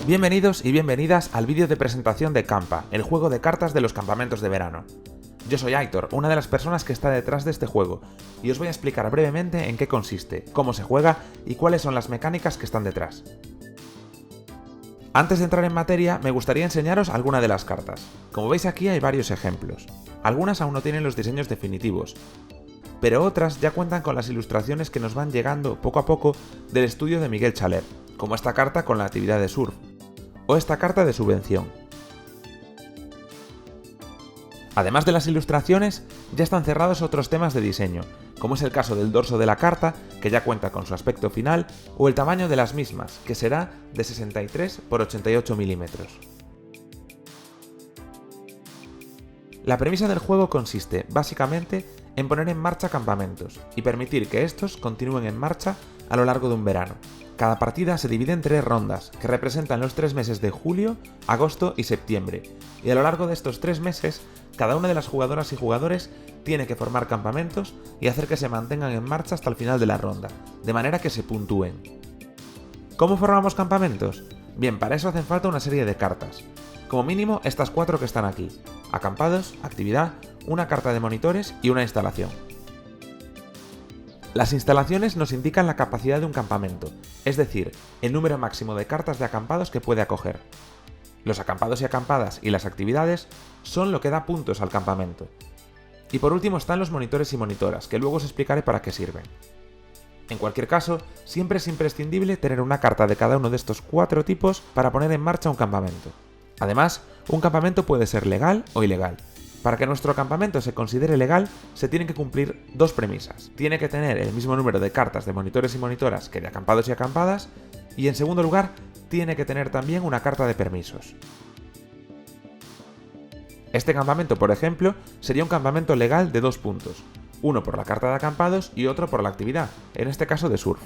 Bienvenidos y bienvenidas al vídeo de presentación de Campa, el juego de cartas de los campamentos de verano. Yo soy Aitor, una de las personas que está detrás de este juego, y os voy a explicar brevemente en qué consiste, cómo se juega y cuáles son las mecánicas que están detrás. Antes de entrar en materia, me gustaría enseñaros alguna de las cartas. Como veis aquí hay varios ejemplos. Algunas aún no tienen los diseños definitivos, pero otras ya cuentan con las ilustraciones que nos van llegando poco a poco del estudio de Miguel Chaler, como esta carta con la actividad de surf, o esta carta de subvención. Además de las ilustraciones, ya están cerrados otros temas de diseño, como es el caso del dorso de la carta, que ya cuenta con su aspecto final, o el tamaño de las mismas, que será de 63 x 88 milímetros. La premisa del juego consiste, básicamente, en poner en marcha campamentos, y permitir que estos continúen en marcha a lo largo de un verano. Cada partida se divide en 3 rondas, que representan los 3 meses de julio, agosto y septiembre, y a lo largo de estos 3 meses, cada una de las jugadoras y jugadores tiene que formar campamentos y hacer que se mantengan en marcha hasta el final de la ronda, de manera que se puntúen. ¿Cómo formamos campamentos? Bien, para eso hacen falta una serie de cartas. Como mínimo estas 4 que están aquí: acampados, actividad, una carta de monitores y una instalación. Las instalaciones nos indican la capacidad de un campamento, es decir, el número máximo de cartas de acampados que puede acoger. Los acampados y acampadas y las actividades son lo que da puntos al campamento. Y por último están los monitores y monitoras, que luego os explicaré para qué sirven. En cualquier caso, siempre es imprescindible tener una carta de cada uno de estos 4 tipos para poner en marcha un campamento. Además, un campamento puede ser legal o ilegal. Para que nuestro campamento se considere legal, se tienen que cumplir 2 premisas. Tiene que tener el mismo número de cartas de monitores y monitoras que de acampados y acampadas, y en segundo lugar, tiene que tener también una carta de permisos. Este campamento, por ejemplo, sería un campamento legal de 2 puntos, uno por la carta de acampados y otro por la actividad, en este caso de surf.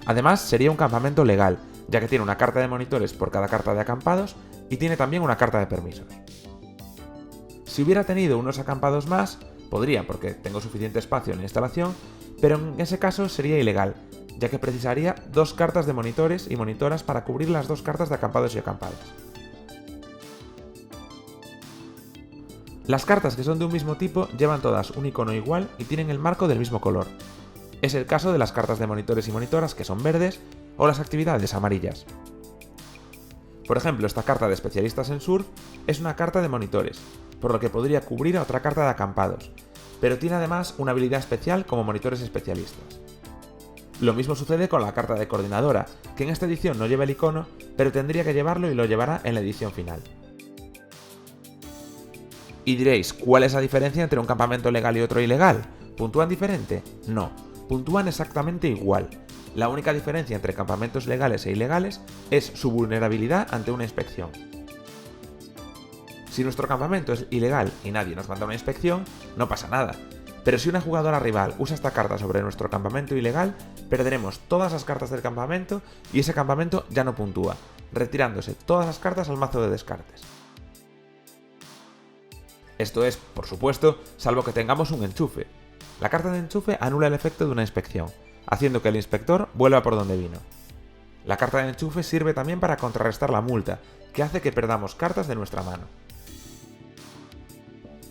Además, sería un campamento legal, ya que tiene una carta de monitores por cada carta de acampados y tiene también una carta de permisos. Si hubiera tenido unos acampados más, podría, porque tengo suficiente espacio en la instalación, pero en ese caso sería ilegal, ya que precisaría 2 cartas de monitores y monitoras para cubrir las 2 cartas de acampados y acampadas. Las cartas que son de un mismo tipo llevan todas un icono igual y tienen el marco del mismo color. Es el caso de las cartas de monitores y monitoras, que son verdes, o las actividades amarillas. Por ejemplo, esta carta de especialistas en surf es una carta de monitores, por lo que podría cubrir a otra carta de acampados, pero tiene además una habilidad especial como monitores especialistas. Lo mismo sucede con la carta de coordinadora, que en esta edición no lleva el icono, pero tendría que llevarlo y lo llevará en la edición final. Y diréis, ¿cuál es la diferencia entre un campamento legal y otro ilegal? ¿Puntúan diferente? No, puntúan exactamente igual. La única diferencia entre campamentos legales e ilegales es su vulnerabilidad ante una inspección. Si nuestro campamento es ilegal y nadie nos manda una inspección, no pasa nada. Pero si una jugadora rival usa esta carta sobre nuestro campamento ilegal, perderemos todas las cartas del campamento y ese campamento ya no puntúa, retirándose todas las cartas al mazo de descartes. Esto es, por supuesto, salvo que tengamos un enchufe. La carta de enchufe anula el efecto de una inspección, haciendo que el inspector vuelva por donde vino. La carta de enchufe sirve también para contrarrestar la multa, que hace que perdamos cartas de nuestra mano.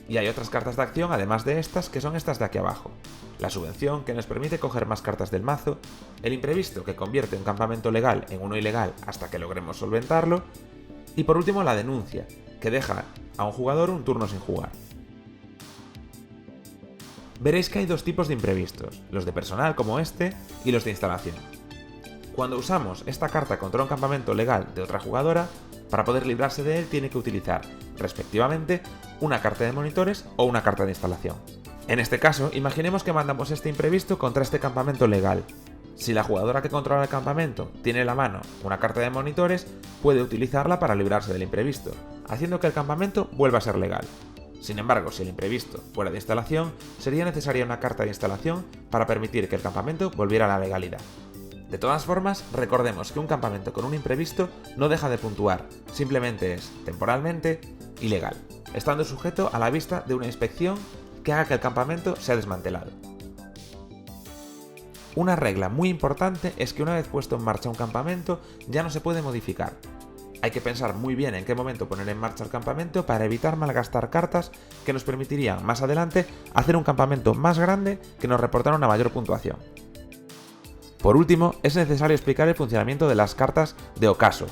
Y hay otras cartas de acción además de estas, que son estas de aquí abajo. La subvención, que nos permite coger más cartas del mazo, el imprevisto, que convierte un campamento legal en uno ilegal hasta que logremos solventarlo, y por último la denuncia, que deja a un jugador un turno sin jugar. Veréis que hay 2 tipos de imprevistos, los de personal como este y los de instalación. Cuando usamos esta carta contra un campamento legal de otra jugadora, para poder librarse de él tiene que utilizar, respectivamente, una carta de monitores o una carta de instalación. En este caso, imaginemos que mandamos este imprevisto contra este campamento legal. Si la jugadora que controla el campamento tiene en la mano una carta de monitores, puede utilizarla para librarse del imprevisto, haciendo que el campamento vuelva a ser legal. Sin embargo, si el imprevisto fuera de instalación, sería necesaria una carta de instalación para permitir que el campamento volviera a la legalidad. De todas formas, recordemos que un campamento con un imprevisto no deja de puntuar, simplemente es, temporalmente, ilegal, estando sujeto a la vista de una inspección que haga que el campamento sea desmantelado. Una regla muy importante es que una vez puesto en marcha un campamento ya no se puede modificar. Hay que pensar muy bien en qué momento poner en marcha el campamento para evitar malgastar cartas que nos permitirían más adelante hacer un campamento más grande que nos reportara una mayor puntuación. Por último, es necesario explicar el funcionamiento de las cartas de ocaso.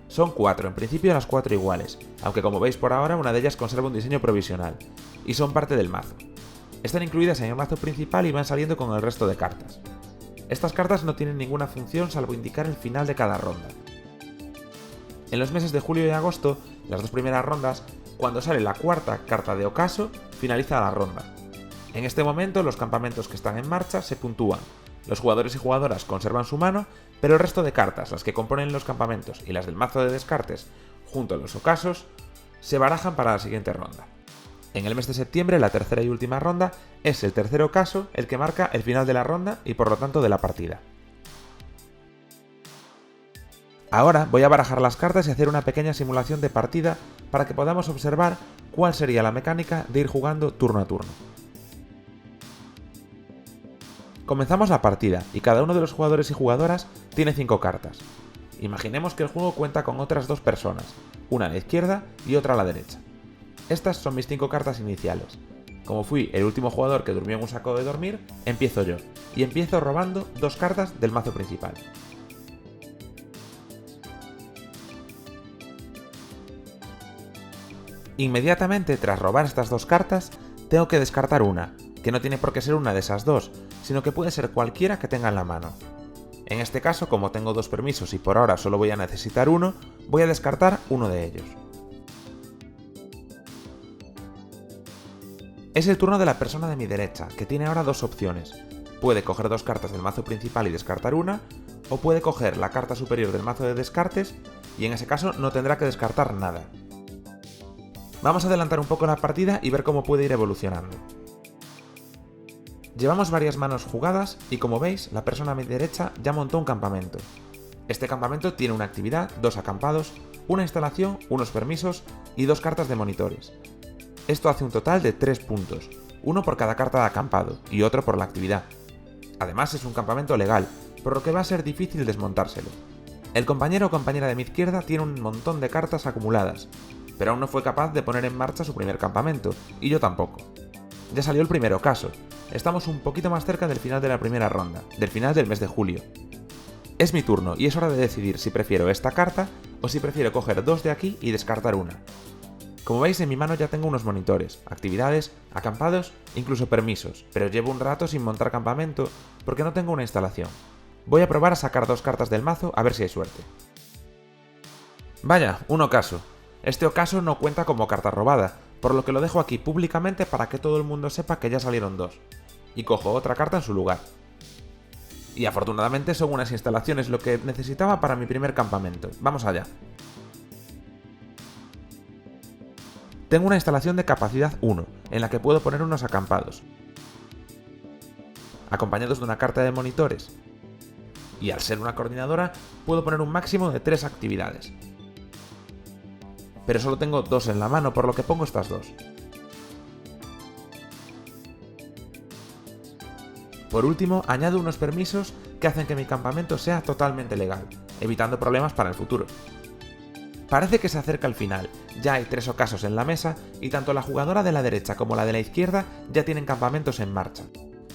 Son 4, en principio las 4 iguales, aunque como veis por ahora una de ellas conserva un diseño provisional, y son parte del mazo. Están incluidas en el mazo principal y van saliendo con el resto de cartas. Estas cartas no tienen ninguna función salvo indicar el final de cada ronda. En los meses de julio y agosto, las 2 primeras rondas, cuando sale la cuarta carta de ocaso, finaliza la ronda. En este momento los campamentos que están en marcha se puntúan. Los jugadores y jugadoras conservan su mano, pero el resto de cartas, las que componen los campamentos y las del mazo de descartes, junto a los ocasos, se barajan para la siguiente ronda. En el mes de septiembre, la tercera y última ronda, es el tercer ocaso el que marca el final de la ronda y por lo tanto de la partida. Ahora voy a barajar las cartas y hacer una pequeña simulación de partida para que podamos observar cuál sería la mecánica de ir jugando turno a turno. Comenzamos la partida y cada uno de los jugadores y jugadoras tiene 5 cartas. Imaginemos que el juego cuenta con otras 2 personas, una a la izquierda y otra a la derecha. Estas son mis 5 cartas iniciales. Como fui el último jugador que durmió en un saco de dormir, empiezo yo, y empiezo robando 2 cartas del mazo principal. Inmediatamente tras robar estas 2 cartas, tengo que descartar una, que no tiene por qué ser una de esas 2, sino que puede ser cualquiera que tenga en la mano. En este caso, como tengo 2 permisos y por ahora solo voy a necesitar uno, voy a descartar uno de ellos. Es el turno de la persona de mi derecha, que tiene ahora 2 opciones. Puede coger 2 cartas del mazo principal y descartar una, o puede coger la carta superior del mazo de descartes, y en ese caso no tendrá que descartar nada. Vamos a adelantar un poco la partida y ver cómo puede ir evolucionando. Llevamos varias manos jugadas y como veis, la persona a mi derecha ya montó un campamento. Este campamento tiene una actividad, 2 acampados, una instalación, unos permisos y 2 cartas de monitores. Esto hace un total de 3 puntos, uno por cada carta de acampado y otro por la actividad. Además es un campamento legal, por lo que va a ser difícil desmontárselo. El compañero o compañera de mi izquierda tiene un montón de cartas acumuladas, pero aún no fue capaz de poner en marcha su primer campamento, y yo tampoco. Ya salió el primer ocaso, estamos un poquito más cerca del final de la primera ronda, del final del mes de julio. Es mi turno y es hora de decidir si prefiero esta carta o si prefiero coger 2 de aquí y descartar una. Como veis en mi mano ya tengo unos monitores, actividades, acampados, incluso permisos, pero llevo un rato sin montar campamento porque no tengo una instalación. Voy a probar a sacar 2 cartas del mazo a ver si hay suerte. Vaya, un ocaso. Este ocaso no cuenta como carta robada, por lo que lo dejo aquí públicamente para que todo el mundo sepa que ya salieron 2, y cojo otra carta en su lugar. Y afortunadamente son unas instalaciones lo que necesitaba para mi primer campamento. Vamos allá. Tengo una instalación de capacidad 1, en la que puedo poner unos acampados, acompañados de una carta de monitores, y al ser una coordinadora puedo poner un máximo de 3 actividades. Pero solo tengo 2 en la mano, por lo que pongo estas 2. Por último, añado unos permisos que hacen que mi campamento sea totalmente legal, evitando problemas para el futuro. Parece que se acerca el final, ya hay 3 ocasos en la mesa y tanto la jugadora de la derecha como la de la izquierda ya tienen campamentos en marcha.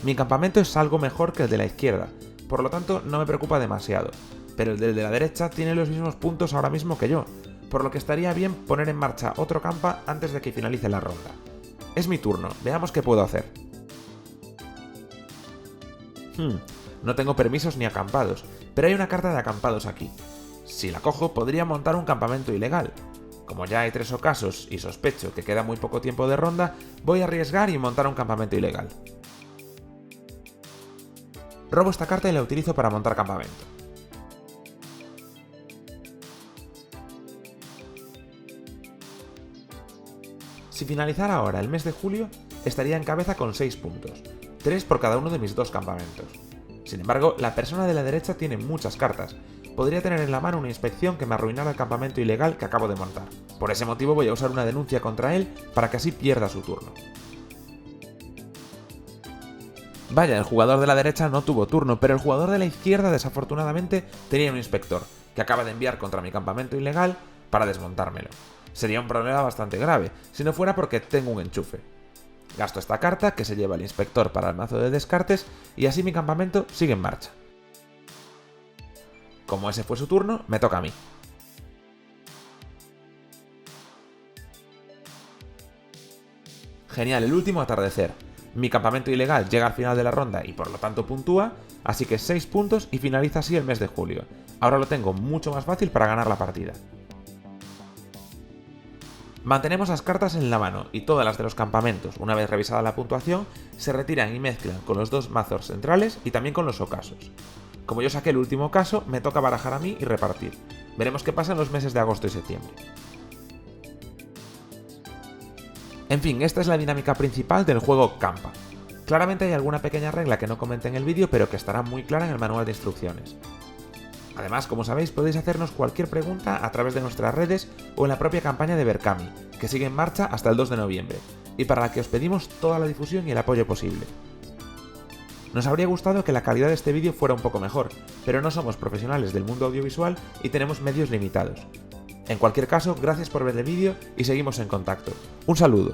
Mi campamento es algo mejor que el de la izquierda, por lo tanto no me preocupa demasiado, pero el del de la derecha tiene los mismos puntos ahora mismo que yo, por lo que estaría bien poner en marcha otro campa antes de que finalice la ronda. Es mi turno, veamos qué puedo hacer. No tengo permisos ni acampados, pero hay una carta de acampados aquí. Si la cojo podría montar un campamento ilegal. Como ya hay 3 ocasos y sospecho que queda muy poco tiempo de ronda, voy a arriesgar y montar un campamento ilegal. Robo esta carta y la utilizo para montar campamento. Si finalizara ahora el mes de julio, estaría en cabeza con 6 puntos, 3 por cada uno de mis 2 campamentos. Sin embargo, la persona de la derecha tiene muchas cartas. Podría tener en la mano una inspección que me arruinara el campamento ilegal que acabo de montar. Por ese motivo voy a usar una denuncia contra él para que así pierda su turno. Vaya, el jugador de la derecha no tuvo turno, pero el jugador de la izquierda desafortunadamente tenía un inspector, que acaba de enviar contra mi campamento ilegal para desmontármelo. Sería un problema bastante grave, si no fuera porque tengo un enchufe. Gasto esta carta que se lleva el inspector para el mazo de descartes y así mi campamento sigue en marcha. Como ese fue su turno, me toca a mí. Genial, el último atardecer. Mi campamento ilegal llega al final de la ronda y por lo tanto puntúa, así que 6 puntos y finaliza así el mes de julio. Ahora lo tengo mucho más fácil para ganar la partida. Mantenemos las cartas en la mano y todas las de los campamentos, una vez revisada la puntuación, se retiran y mezclan con los dos mazos centrales y también con los ocasos. Como yo saqué el último ocaso, me toca barajar a mí y repartir. Veremos qué pasa en los meses de agosto y septiembre. En fin, esta es la dinámica principal del juego Campa. Claramente hay alguna pequeña regla que no comenté en el vídeo, pero que estará muy clara en el manual de instrucciones. Además, como sabéis, podéis hacernos cualquier pregunta a través de nuestras redes o en la propia campaña de Berkami, que sigue en marcha hasta el 2 de noviembre, y para la que os pedimos toda la difusión y el apoyo posible. Nos habría gustado que la calidad de este vídeo fuera un poco mejor, pero no somos profesionales del mundo audiovisual y tenemos medios limitados. En cualquier caso, gracias por ver el vídeo y seguimos en contacto. Un saludo.